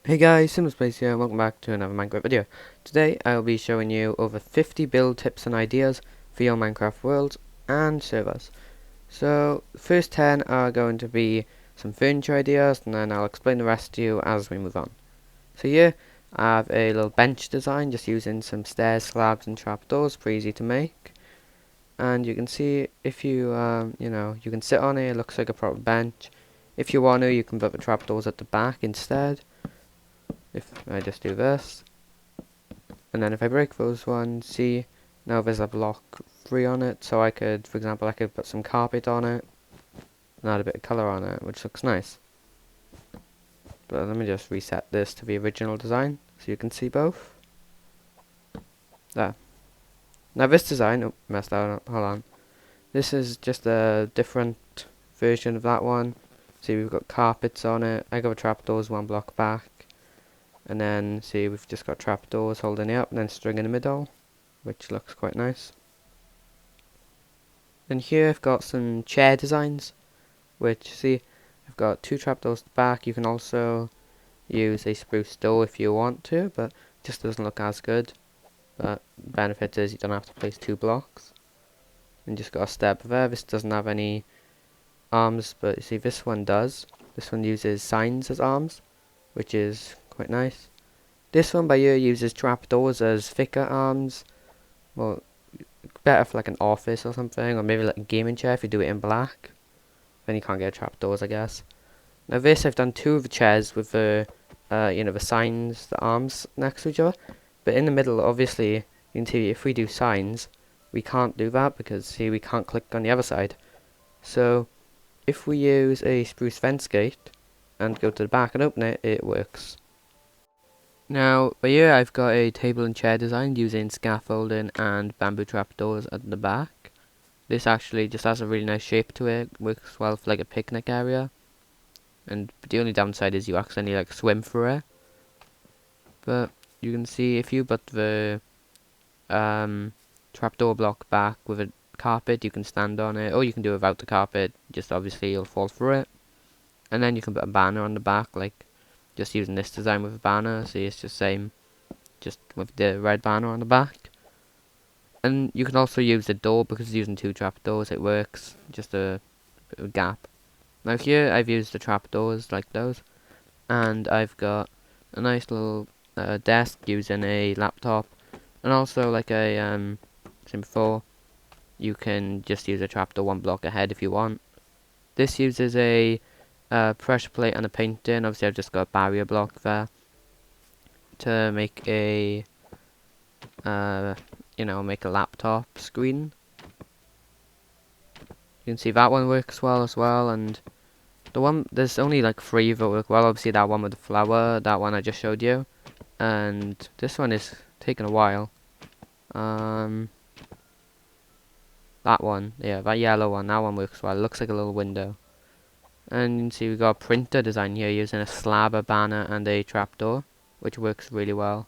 Hey guys, SimSpace here, and welcome back to another Minecraft video. Today I will be showing you over 50 build tips and ideas for your Minecraft worlds and servers. So, the first 10 are going to be some furniture ideas, and then I'll explain the rest to you as we move on. So here, I have a little bench design, just using some stairs, slabs and trapdoors, pretty easy to make. And you can see if you, you can sit on it, it looks like a proper bench. If you want to, you can put the trapdoors at the back instead. If I just do this, and then if I break those ones, see, now there's a block free on it, so I could, for example, I could put some carpet on it, and add a bit of colour on it, which looks nice. But let me just reset this to the original design, so you can see both. There. Now this design, oh, messed that up, hold on. This is just a different version of that one. See, we've got carpets on it, I got the trapdoors one block back. And then, see, we've just got trapdoors holding it up, and then string in the middle, which looks quite nice. And here I've got some chair designs, which, see, I've got two trapdoors at the back. You can also use a spruce door if you want to, but it just doesn't look as good. But the benefit is you don't have to place two blocks. And just got a step there. This doesn't have any arms, but you see this one does. This one uses signs as arms, which is quite nice. This one by here uses trapdoors as thicker arms. Well, better for like an office or something, or maybe like a gaming chair if you do it in black. Then you can't get trapdoors, I guess. Now this, I've done two of the chairs with the, the signs, the arms next to each other. But in the middle, obviously, you can see if we do signs, we can't do that because, see, we can't click on the other side. So, if we use a spruce fence gate and go to the back and open it, it works. Now, by here I've got a table and chair designed using scaffolding and bamboo trapdoors at the back. This actually just has a really nice shape to it, works well for like a picnic area. And the only downside is you accidentally like swim through it. But you can see if you put the trapdoor block back with a carpet, you can stand on it, or you can do it without the carpet, just obviously you'll fall through it. And then you can put a banner on the back, like just using this design with a banner. See, it's just same, just with the red banner on the back. And you can also use the door because using two trapdoors it works, just a bit of a gap. Now here I've used the trapdoors like those, and I've got a nice little desk using a laptop, and also like a same before, you can just use a trapdoor one block ahead if you want. This uses a pressure plate and a painting. Obviously I've just got a barrier block there to make a make a laptop screen. You can see that one works well as well, and the one, there's only like three that work well. Obviously that one with the flower, that one I just showed you, and this one is taking a while. That one, yeah, that yellow one, that one works well. It looks like a little window. And you can see we got a printer design here using a slab, a banner, and a trapdoor, which works really well.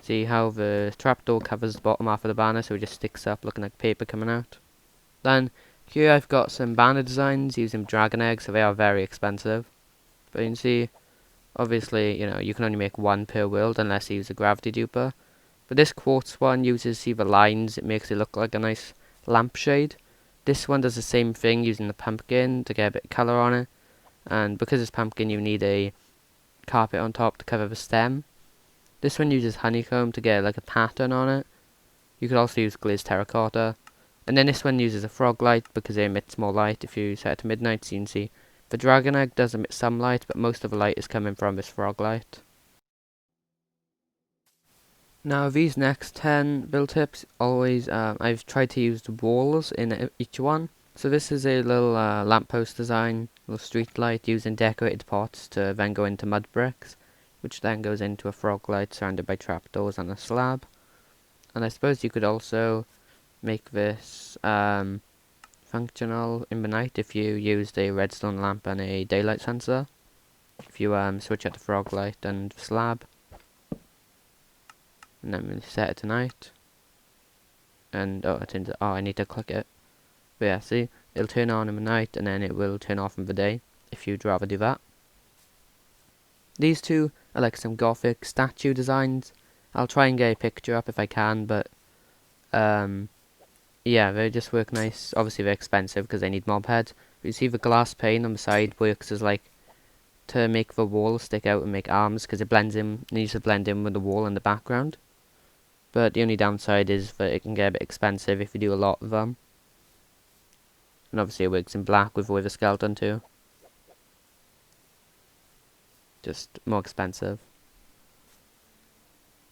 See how the trapdoor covers the bottom half of the banner, so it just sticks up looking like paper coming out. Then here I've got some banner designs using dragon eggs, so they are very expensive. But you can see, obviously, you can only make one per world unless you use a gravity duper. But this quartz one uses, see the lines, it makes it look like a nice lampshade. This one does the same thing using the pumpkin to get a bit of colour on it. And because it's pumpkin, you need a carpet on top to cover the stem. This one uses honeycomb to get like a pattern on it. You could also use glazed terracotta. And then this one uses a frog light because it emits more light if you set it to midnight. So you can see the dragon egg does emit some light, but most of the light is coming from this frog light. Now these next 10 build tips, always I've tried to use the walls in each one. So this is a little lamppost design, little street light using decorated pots to then go into mud bricks, which then goes into a frog light surrounded by trapdoors and a slab. And I suppose you could also make this functional in the night if you used a redstone lamp and a daylight sensor. If you switch out the frog light and slab, and then we'll set it to night. And I need to click it. But yeah, see, it'll turn on in the night and then it will turn off in the day if you'd rather do that. These two I like some gothic statue designs. I'll try and get a picture up if I can, but yeah, they just work nice. Obviously they're expensive because they need mob heads. But you see the glass pane on the side works as like to make the wall stick out and make arms, because it blends in, needs to blend in with the wall in the background. But the only downside is that it can get a bit expensive if you do a lot of them. And obviously it works in black with the wither skeleton too. Just more expensive.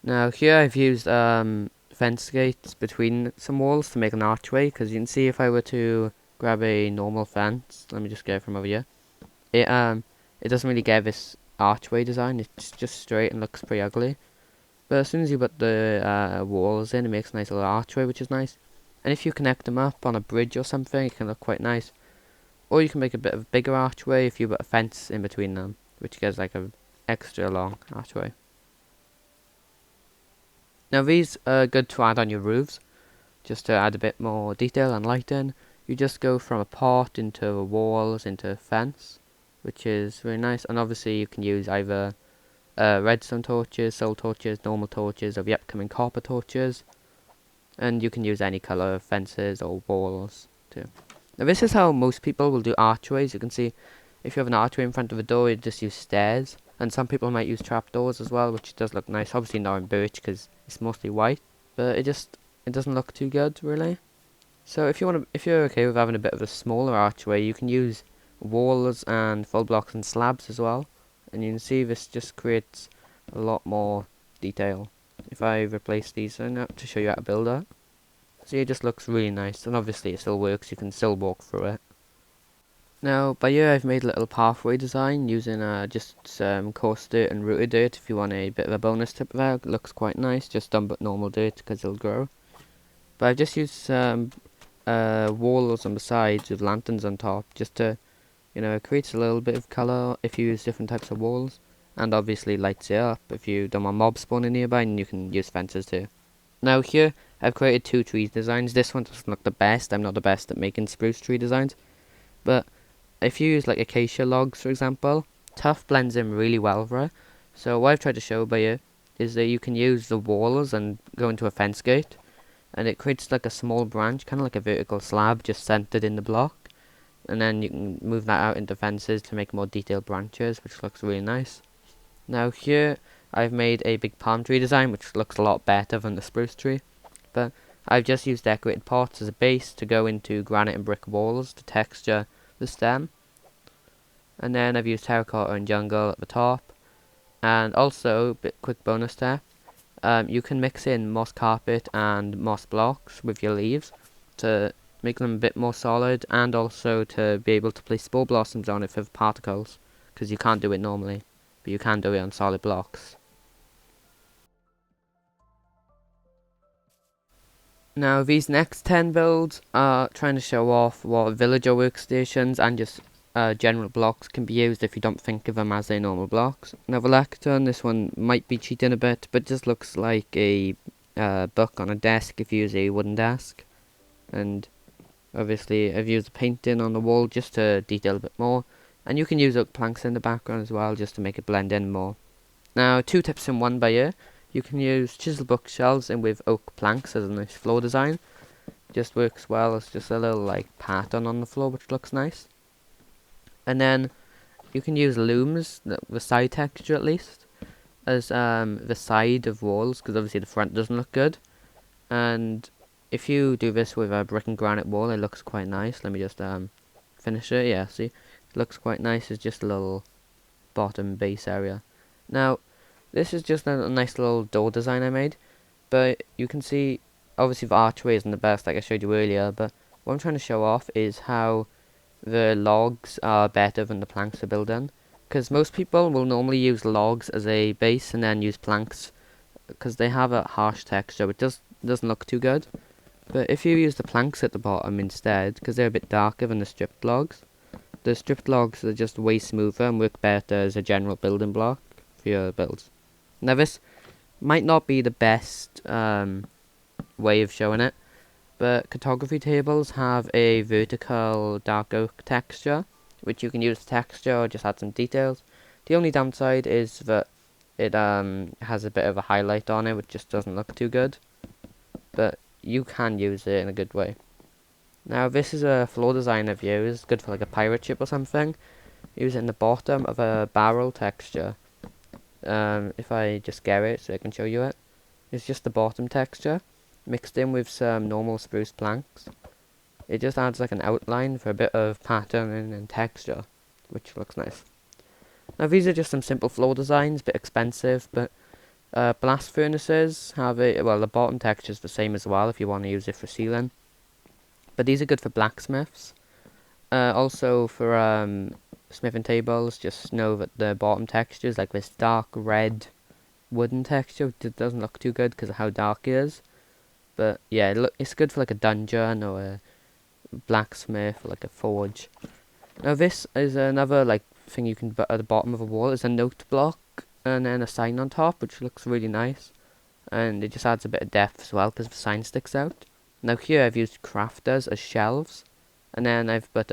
Now here I've used fence gates between some walls to make an archway, because you can see if I were to grab a normal fence, let me just get it from over here, it doesn't really get this archway design. It's just straight and looks pretty ugly. But as soon as you put the walls in, it makes a nice little archway, which is nice. And if you connect them up on a bridge or something, it can look quite nice. Or you can make a bit of a bigger archway if you put a fence in between them, which gives like a extra long archway. Now these are good to add on your roofs, just to add a bit more detail and light in. You just go from a pot into walls into a fence, which is very nice. And obviously you can use either redstone torches, soul torches, normal torches, or the upcoming copper torches. And you can use any colour of fences or walls too. Now this is how most people will do archways. You can see if you have an archway in front of a door, you just use stairs. And some people might use trapdoors as well, which does look nice. Obviously not in birch because it's mostly white, but it doesn't look too good really. So if you're okay with having a bit of a smaller archway, you can use walls and full blocks and slabs as well. And you can see this just creates a lot more detail. If I replace these to show you how to build it. See, it just looks really nice, and obviously it still works, you can still walk through it. Now, by here I've made a little pathway design using just some coarse dirt and rooted dirt. If you want a bit of a bonus tip there, it looks quite nice, just done but normal dirt because it'll grow. But I've just used some walls on the sides with lanterns on top, just to, it creates a little bit of colour if you use different types of walls. And obviously lights it up if you don't want mobs spawning nearby, and you can use fences too. Now here, I've created two tree designs. This one doesn't look the best. I'm not the best at making spruce tree designs. But if you use like acacia logs, for example, tuff blends in really well for it. So what I've tried to show by you is that you can use the walls and go into a fence gate. And it creates like a small branch, kind of like a vertical slab, just centered in the block. And then you can move that out into fences to make more detailed branches, which looks really nice. Now here I've made a big palm tree design, which looks a lot better than the spruce tree. But I've just used decorated pots as a base to go into granite and brick walls to texture the stem. And then I've used terracotta and jungle at the top. And also, quick bonus there, you can mix in moss carpet and moss blocks with your leaves to make them a bit more solid, and also to be able to place spore blossoms on it for particles, because you can't do it normally, but you can do it on solid blocks. Now these next 10 builds are trying to show off what villager workstations and just general blocks can be used if you don't think of them as a normal blocks. Now the lectern, this one might be cheating a bit, but just looks like a book on a desk if you use a wooden desk. And obviously I've used the painting on the wall just to detail a bit more, and you can use oak planks in the background as well just to make it blend in more. Now 2 tips in one by you. You can use chisel bookshelves and with oak planks as a nice floor design. Just works well as just a little like pattern on the floor, which looks nice. And then you can use looms, the side texture at least, as the side of walls, because obviously the front doesn't look good. And if you do this with a brick and granite wall, it looks quite nice. Let me just finish it. Yeah, see, it looks quite nice. It's just a little bottom base area. Now this is just a nice little door design I made, but you can see obviously the archway isn't the best like I showed you earlier, but what I'm trying to show off is how the logs are better than the planks to build in, because most people will normally use logs as a base and then use planks because they have a harsh texture. It doesn't look too good. But if you use the planks at the bottom instead, because they're a bit darker than the stripped logs, the stripped logs are just way smoother and work better as a general building block for your builds. Now this might not be the best way of showing it, but cartography tables have a vertical dark oak texture, which you can use the texture or just add some details. The only downside is that it has a bit of a highlight on it, which just doesn't look too good. But you can use it in a good way. Now this is a floor design I've used, good for like a pirate ship or something. Use it in the bottom of a barrel texture. If I just get it so I can show you it. It's just the bottom texture, mixed in with some normal spruce planks. It just adds like an outline for a bit of pattern and texture, which looks nice. Now these are just some simple floor designs, a bit expensive, but blast furnaces have it, well the bottom texture is the same as well if you want to use it for sealing. But these are good for blacksmiths. Also for smithing tables, just know that the bottom texture is like this dark red wooden texture. It doesn't look too good because of how dark it is. But yeah, it's good for like a dungeon or a blacksmith or like a forge. Now this is another like thing you can put at the bottom of a wall. Is a note block and then a sign on top, which looks really nice. And it just adds a bit of depth as well because the sign sticks out. Now here I've used crafters as shelves, and then I've put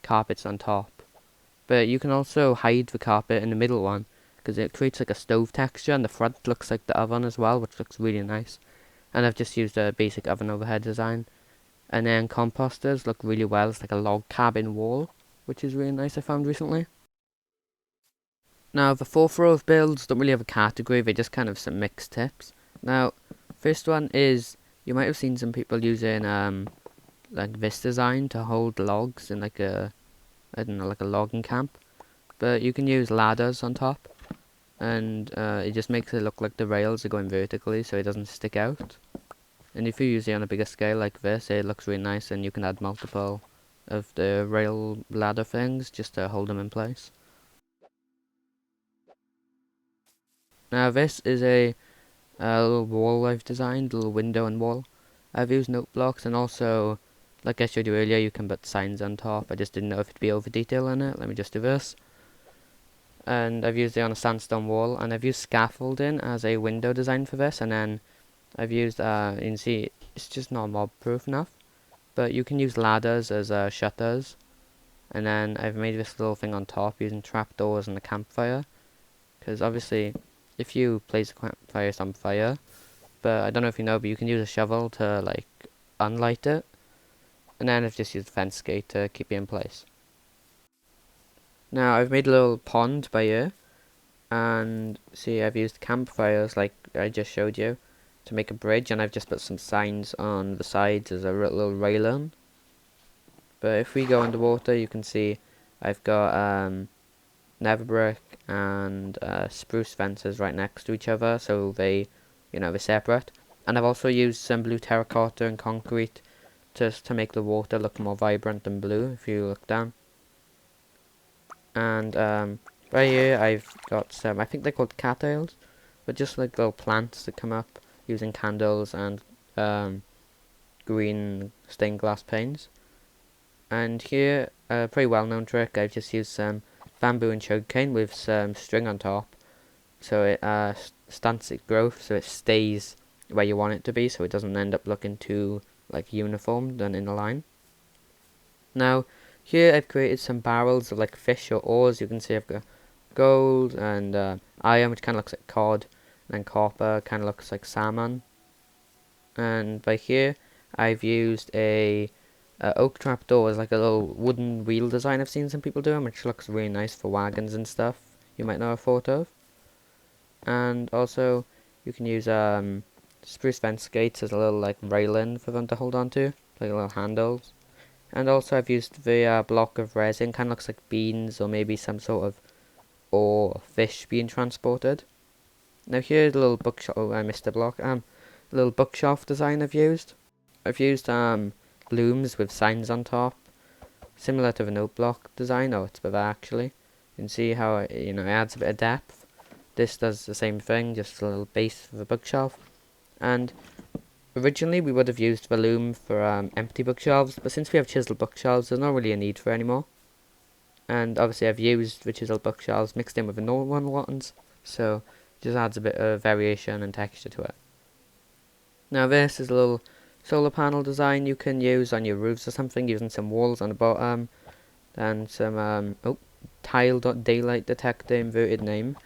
carpets on top. But you can also hide the carpet in the middle one because it creates like a stove texture, and the front looks like the oven as well, which looks really nice. And I've just used a basic oven overhead design. And then composters look really well. It's like a log cabin wall, which is really nice I found recently. Now the fourth row of builds don't really have a category, they're just kind of some mixed tips. Now, first one is, you might have seen some people using like this design to hold logs in like a, I don't know, like a logging camp. But you can use ladders on top, and it just makes it look like the rails are going vertically so it doesn't stick out. And if you use it on a bigger scale like this, it looks really nice, and you can add multiple of the rail ladder things just to hold them in place. Now this is a little wall I've designed, little window and wall. I've used note blocks, and also, like I showed you earlier, you can put signs on top. I just didn't know if it'd be over detail in it. Let me just do this. And I've used it on a sandstone wall, and I've used scaffolding as a window design for this, and then I've used, you can see, it's just not mob proof enough, but you can use ladders as shutters. And then I've made this little thing on top using trapdoors and a campfire, because obviously if you place a campfire on fire, but I don't know if you know, but you can use a shovel to like unlight it. And then I've just used a fence gate to keep it in place. Now I've made a little pond by here, and see I've used campfires like I just showed you to make a bridge, and I've just put some signs on the sides as a little railing. But if we go underwater, you can see I've got nether brick and spruce fences right next to each other, so they, you know, they're separate. And I've also used some blue terracotta and concrete just to make the water look more vibrant and blue if you look down. And right here I've got some, I think they're called cattails, but just like little plants that come up using candles and green stained glass panes. And here, a pretty well known trick, I've just used some bamboo and sugarcane with some string on top, so it stunts its growth, so it stays where you want it to be, so it doesn't end up looking too like uniform done in a line. Now here I've created some barrels of like fish or ores. You can see I've got gold and iron, which kind of looks like cod, and then copper kind of looks like salmon. And by here I've used a oak trapdoor as like a little wooden wheel design I've seen some people doing, which looks really nice for wagons and stuff you might know a photo of. And also you can use spruce fence gates as a little like railing for them to hold on to, like little handles. And also I've used the block of resin, kind of looks like beans or maybe some sort of ore or fish being transported. Now here's a little bookshelf, oh I missed a block, little bookshelf design I've used. I've used looms with signs on top, similar to the note block design, or it's better actually. You can see how it, you know, it adds a bit of depth. This does the same thing, just a little base for the bookshelf. And originally we would have used the loom for empty bookshelves, but since we have chiseled bookshelves, there's not really a need for it anymore. And obviously I've used the chiseled bookshelves mixed in with the normal ones, so it just adds a bit of variation and texture to it. Now this is a little solar panel design you can use on your roofs or something, using some walls on the bottom and some daylight detector inverted name.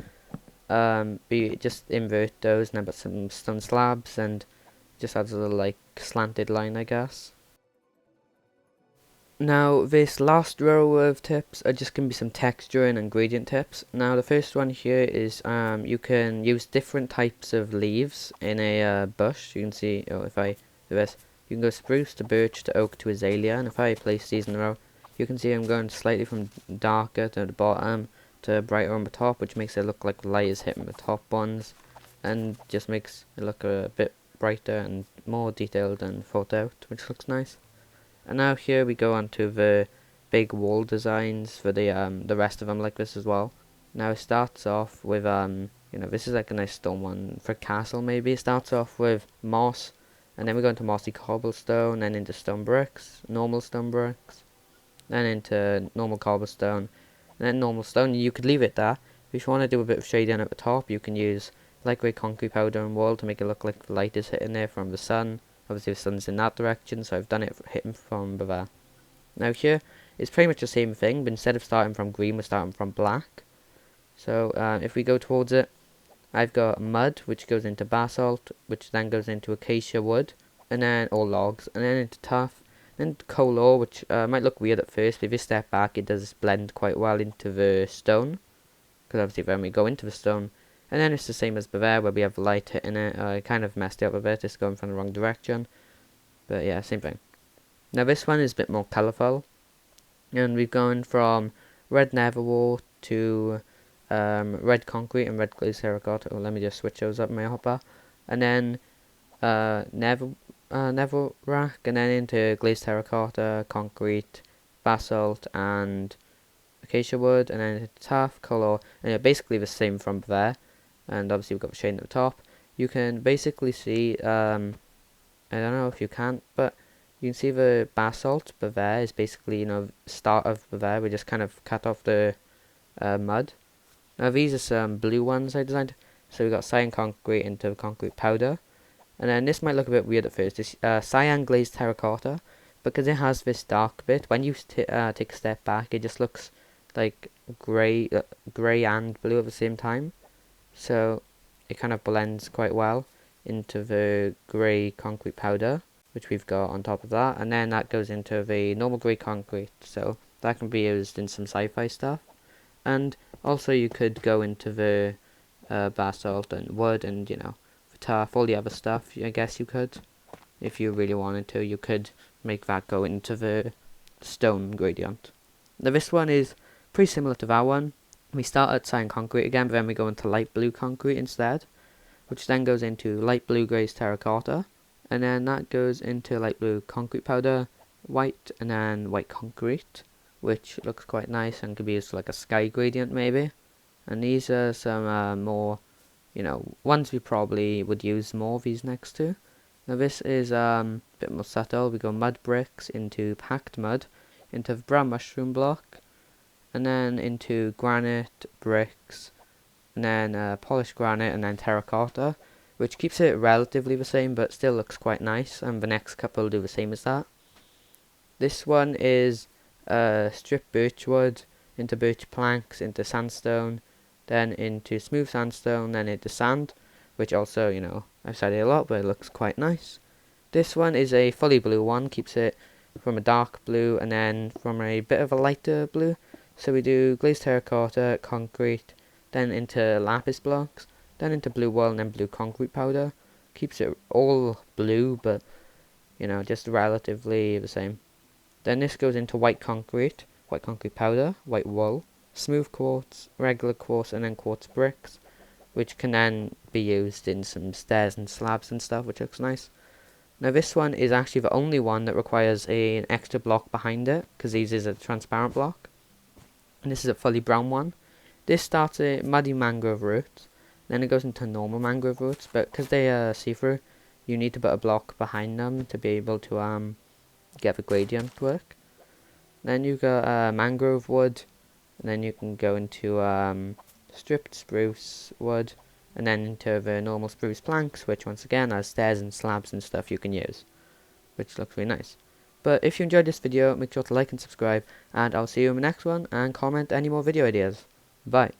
Just invert those and then put some stone slabs and just adds a little like slanted line, I guess. Now this last row of tips are just going to be some texture and gradient tips. Now the first one here is you can use different types of leaves in a bush. You can see, if I do this, you can go spruce to birch to oak to azalea, and if I place these in a row, you can see I'm going slightly from darker to the bottom to brighter on the top, which makes it look like the light is hitting the top ones, and just makes it look a bit brighter and more detailed and thought out, which looks nice. And now here we go on to the big wall designs for the rest of them like this as well. Now it starts off with this is like a nice stone one for castle maybe. It starts off with moss, and then we go into mossy cobblestone, then into stone bricks, normal stone bricks, then into normal cobblestone, and then normal stone. You could leave it there. If you want to do a bit of shading at the top, you can use light grey concrete powder and wool to make it look like the light is hitting there from the sun. Obviously the sun's in that direction, so I've done it hitting from there. Now here, it's pretty much the same thing, but instead of starting from green, we're starting from black. So if we go towards it, I've got mud, which goes into basalt, which then goes into acacia wood, and then or logs, and then into tuff, then coal ore, which might look weird at first, but if you step back, it does blend quite well into the stone, because obviously when we go into the stone. And then it's the same as there, where we have light hitting it. I kind of messed it up a bit, it's going from the wrong direction. But yeah, same thing. Now this one is a bit more colourful. And we've gone from red netherwort to red concrete and red glazed terracotta. Oh, let me just switch those up in my hopper. And then netherrack, and then into glazed terracotta, concrete, basalt, and acacia wood, and then into tuff, colour, and yeah, basically the same from there. And obviously we've got the shade at the top. You can basically see, I don't know if you can, but you can see the basalt, but there is basically, start of there. We just kind of cut off the mud. Now these are some blue ones I designed. So we've got cyan concrete into concrete powder. And then this might look a bit weird at first. It's cyan glazed terracotta, because it has this dark bit. When you take a step back, it just looks like grey and blue at the same time. So it kind of blends quite well into the grey concrete powder, which we've got on top of that, and then that goes into the normal grey concrete, so that can be used in some sci-fi stuff. And also you could go into the basalt and wood and the tuff, all the other stuff. I guess you could, if you really wanted to, you could make that go into the stone gradient. Now this one is pretty similar to that one. We start at cyan concrete again, but then we go into light blue concrete instead, which then goes into light blue glazed terracotta, and then that goes into light blue concrete powder, white, and then white concrete, which looks quite nice and could be used for like a sky gradient maybe. And these are some more, ones we probably would use more of these next to. Now this is a bit more subtle. We go mud bricks into packed mud, into the brown mushroom block, and then into granite, bricks, and then polished granite, and then terracotta, which keeps it relatively the same but still looks quite nice, and the next couple will do the same as that. This one is stripped birch wood into birch planks, into sandstone, then into smooth sandstone, then into sand, which also, I've said it a lot, but it looks quite nice. This one is a fully blue one, keeps it from a dark blue and then from a bit of a lighter blue. So we do glazed terracotta, concrete, then into lapis blocks, then into blue wool, and then blue concrete powder. Keeps it all blue, but just relatively the same. Then this goes into white concrete powder, white wool, smooth quartz, regular quartz, and then quartz bricks, which can then be used in some stairs and slabs and stuff, which looks nice. Now this one is actually the only one that requires an extra block behind it, because these is a transparent block. And this is a fully brown one. This starts at muddy mangrove roots, then it goes into normal mangrove roots, but because they are see-through, you need to put a block behind them to be able to get the gradient work. Then you got mangrove wood, and then you can go into stripped spruce wood, and then into the normal spruce planks, which once again has stairs and slabs and stuff you can use, which looks really nice. But if you enjoyed this video, make sure to like and subscribe, and I'll see you in the next one, and comment any more video ideas. Bye.